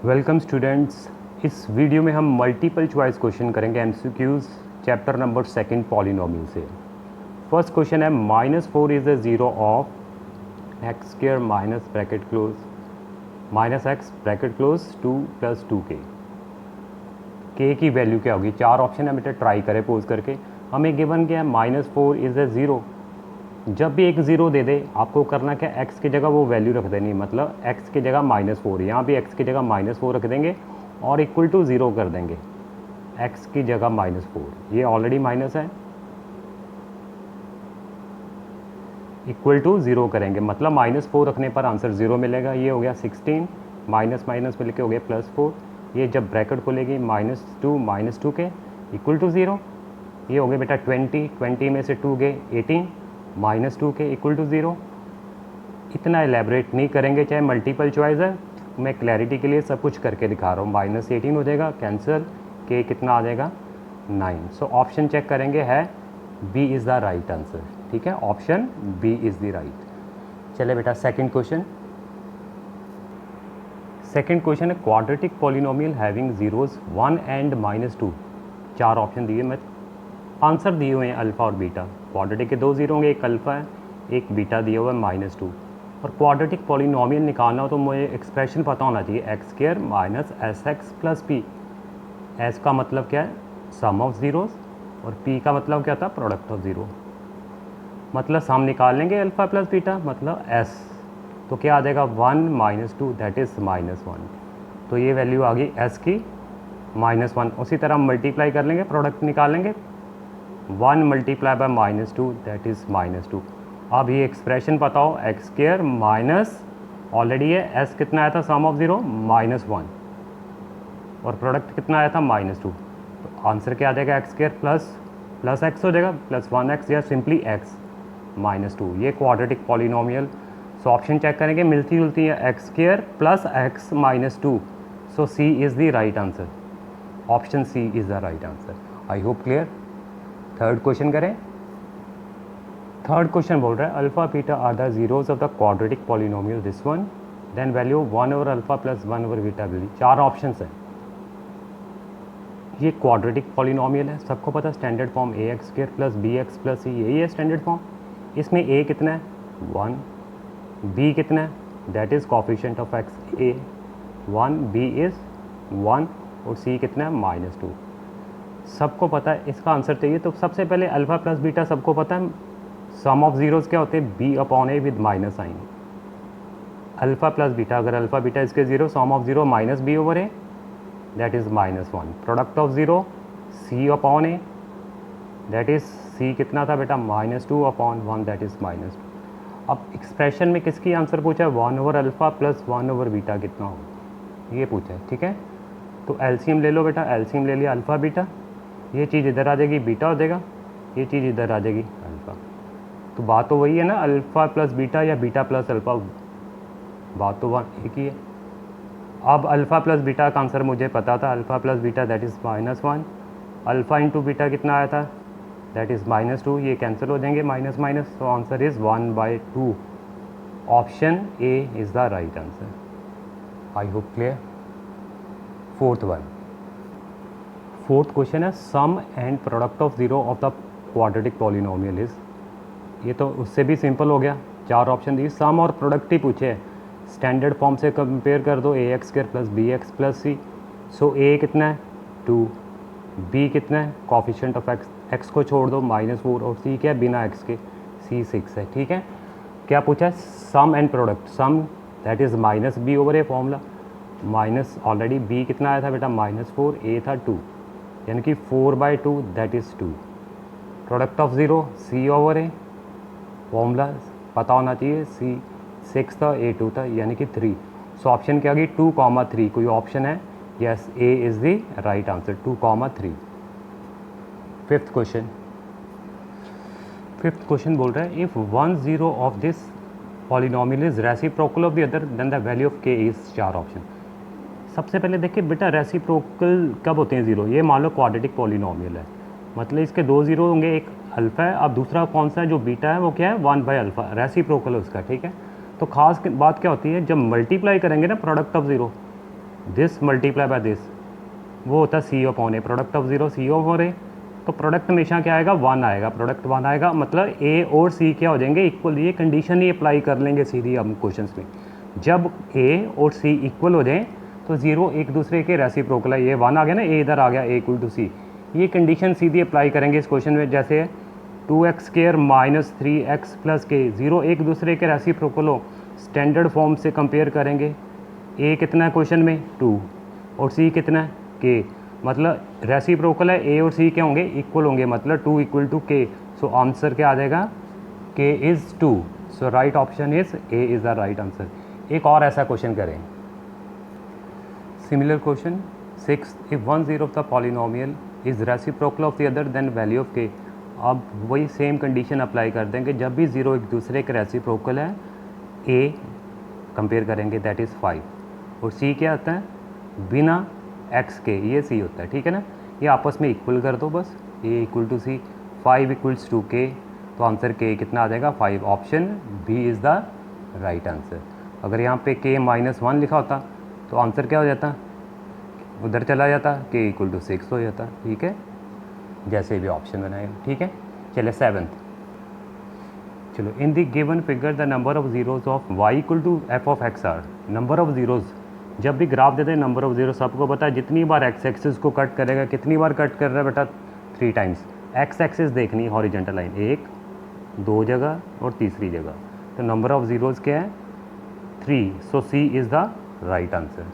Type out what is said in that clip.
Welcome students. इस video में हम मल्टीपल चॉइस क्वेश्चन करेंगे एमसीक्यूज चैप्टर नंबर 2 पॉलिनोमियल से। फर्स्ट क्वेश्चन है -4 is the zero of x square minus bracket close minus x bracket close 2 + 2k। के की value क्या होगी? चार ऑप्शन है बेटा, ट्राई करें पोज करके। हमें गिवन क्या है, -4 इज़ द ज़ीरो। जब भी एक ज़ीरो दे दे आपको करना क्या, एक्स की जगह वो वैल्यू रख देनी, मतलब एक्स की जगह -4, यहाँ भी एक्स की जगह -4 रख देंगे और इक्वल टू ज़ीरो कर देंगे। एक्स की जगह -4, ये ऑलरेडी माइनस है, इक्वल टू ज़ीरो करेंगे, मतलब -4 रखने पर आंसर ज़ीरो मिलेगा। ये हो गया 16, माइनस माइनस मिल के हो गया +4। ये जब ब्रैकेट खुलेगी -2 के इक्वल टू ज़ीरो। ये हो गया बेटा 20 में से 2 गए 18, -2 के इक्वल टू ज़ीरो। इतना एलेबरेट नहीं करेंगे, चाहे मल्टीपल चॉइस है, मैं क्लैरिटी के लिए सब कुछ करके दिखा रहा हूँ। -18 हो जाएगा कैंसिल, के कितना आ जाएगा 9। सो ऑप्शन चेक करेंगे, है B is the right answer. ठीक है, option B is the right. चले बेटा सेकंड क्वेश्चन। सेकंड क्वेश्चन है quadratic polynomial having zeros 1 and -2। चार ऑप्शन दिए, मैं आंसर दिए हुए हैं अल्फ़ा और बीटा। क्वाड्रेटिक के दो जीरो होंगे, एक अल्फ़ा है एक बीटा दिया हुआ है -2। और क्वाड्रेटिक पॉलिनोमियल निकालना हो तो मुझे एक्सप्रेशन पता होना चाहिए, x square minus S x plus P. S का मतलब क्या है, सम ऑफ ज़ीरोज़, और पी का मतलब क्या था, प्रोडक्ट ऑफ ज़ीरो। मतलब सम निकाल लेंगे अल्फ़ा प्लस बीटा, मतलब एस, तो क्या आ जाएगा 1 - 2 दैट इज़ -1। तो ये वैल्यू आ गई एस की -1। उसी तरह मल्टीप्लाई कर लेंगे, प्रोडक्ट निकालेंगे, 1 × -2 दैट इज़ -2। अब ये एक्सप्रेशन पता हो, एक्स स्क्वायर माइनस ऑलरेडी है एस कितना आया था, सम ऑफ ज़ीरो -1, और प्रोडक्ट कितना आया था -2। तो आंसर क्या आ जाएगा, एक्स स्क्वायर प्लस एक्स हो जाएगा, +1x या सिंपली x -2। ये quadratic polynomial. So option check करेंगे, मिलती जुलती है, x square plus x -2। So C is the right answer, option C is the right answer. I hope clear. Third question करें। Third question बोल रहा है alpha beta are the zeros of the quadratic polynomial this one, then value 1/α + 1/β will be. चार option हैं। ये quadratic polynomial है, सबको पता, standard form ax² + bx + c, यही है स्टैंडर्ड फॉर्म। इसमें a कितना है 1, b कितना है, that is coefficient of x a 1, b is 1, और c कितना है -2। सबको पता है, इसका आंसर चाहिए तो सबसे पहले अल्फ़ा प्लस बीटा सबको पता है। सम ऑफ ज़ीरोज़ क्या होते हैं, b/a with minus sign. Alpha plus beta, अगर अल्फ़ा बीटा इसके zero, sum of zero -b/a that is -1। Product of zero c/a that is c कितना था बेटा, -2/1 दैट इज़ -2। अब एक्सप्रेशन में किसकी आंसर पूछा है, 1/α + 1/β कितना हो, ये पूछा है। ठीक है, तो एलसीएम ले लो बेटा, एलसीएम ले लिया अल्फ़ा बीटा, ये चीज़ इधर आ जाएगी बीटा हो जाएगा, ये चीज़ इधर आ जाएगी अल्फ़ा। तो बात तो वही है ना, अल्फ़ा प्लस बीटा या बीटा प्लस अल्फ़ा, बात तो वहाँ एक ही है। अब अल्फ़ा प्लस बीटा का आंसर मुझे पता था, alpha plus beta that is -1, alpha into beta कितना आया था, दैट इज़ -2, ये कैंसिल हो जाएंगे माइनस माइनस, तो answer is 1/2। Option A is the right answer. I hope clear. Fourth one, fourth question है sum and product of zero of the quadratic polynomial is. ये तो उससे भी सिंपल हो गया, चार ऑप्शन दिए, सम और प्रोडक्ट ही पूछे। स्टैंडर्ड फॉर्म से कंपेयर कर दो, ax² + bx + c। So a कितना है 2, b कितना है कोफिशिएंट ऑफ x को छोड़ दो -4, और c क्या है बिना x के, c 6 है। ठीक है, क्या पूछा है, sum and product. Sum that is -b/a formula, minus already b कितना आया था बेटा -4, a था 2, यानी कि 4/2 that is 2। Product of zero c/a, formula पता होना चाहिए, c 6 था, a 2 था, यानी कि 3। सो ऑप्शन क्या आ गई 2, 3। कोई ऑप्शन है, yes a is the right answer, 2, 3। Fifth question, fifth question बोल रहा है if 1 0 of this polynomial is reciprocal of the other than the value of के इज़। चार ऑप्शन। सबसे पहले देखिए बेटा, रेसिप्रोकल कब होते हैं ज़ीरो, ये मान लो क्वाड्रेटिक पॉलिनोमियल है, मतलब इसके दो ज़ीरो होंगे, एक अल्फ़ा है, अब दूसरा कौन सा है जो बीटा है, वो क्या है 1/α, रेसिप्रोकल है उसका। ठीक है, तो खास बात क्या होती है, जब मल्टीप्लाई करेंगे ना product of zero, this multiply by this, वो होता है C upon A, product of zero C upon A, तो प्रोडक्ट हमेशा क्या आएगा, वन आएगा, प्रोडक्ट वन आएगा, मतलब ए और सी क्या हो जाएंगे, इक्वल। ये कंडीशन ही अप्लाई कर लेंगे सीधी हम क्वेश्चन में। जब ए और सी इक्वल हो जाएं तो जीरो एक दूसरे के रेसिप्रोकल है, ये वन आ गया ना, ए इधर आ गया, ए इक्वल टू सी, ये कंडीशन सीधी अप्लाई करेंगे इस क्वेश्चन में। जैसे 2x² माइनस 3x प्लस के, जीरो एक दूसरे के रेसिप्रोकल हो, स्टैंडर्ड फॉर्म से कंपेयर करेंगे। ए कितना है क्वेश्चन में 2 और सी कितना है के, मतलब रेसिप्रोकल है, ए और सी क्या होंगे, इक्वल होंगे, मतलब 2 इक्वल टू के। सो आंसर क्या आ जाएगा, के is 2। So right option is a is the right answer. एक और ऐसा क्वेश्चन करें, similar question 6, if one zero of the polynomial is reciprocal of the other than value of के। अब वही सेम कंडीशन अप्लाई कर देंगे, जब भी जीरो एक दूसरे के रेसिप्रोकल है, ए कंपेयर करेंगे दैट इज़ 5 और सी क्या होता है बिना एक्स के, ये सी होता है, ठीक है ना। ये आपस में इक्वल कर दो बस, A equal to C, 5 equals to K, तो आंसर के कितना आ जाएगा 5। Option B is the right answer. अगर यहाँ पे के -1 लिखा होता तो आंसर क्या हो जाता, उधर चला जाता, के इक्वल टू 6 हो जाता, ठीक है, जैसे भी ऑप्शन बनाएगा, ठीक है। चले 7th, चलो, in the given figure the number of zeros of y equal to f of x are. Number of zeros, जब भी ग्राफ देते हैं नंबर ऑफ जीरो, सबको पता है जितनी बार एक्स एक्सिस को कट करेगा, कितनी बार कट कर रहा है बेटा, 3 टाइम्स। एक्स एक्सिस देखनी है हॉरिजेंटल लाइन, 1 2 जगह और तीसरी जगह, तो नंबर ऑफ जीरोज क्या है 3। सो C is the right answer.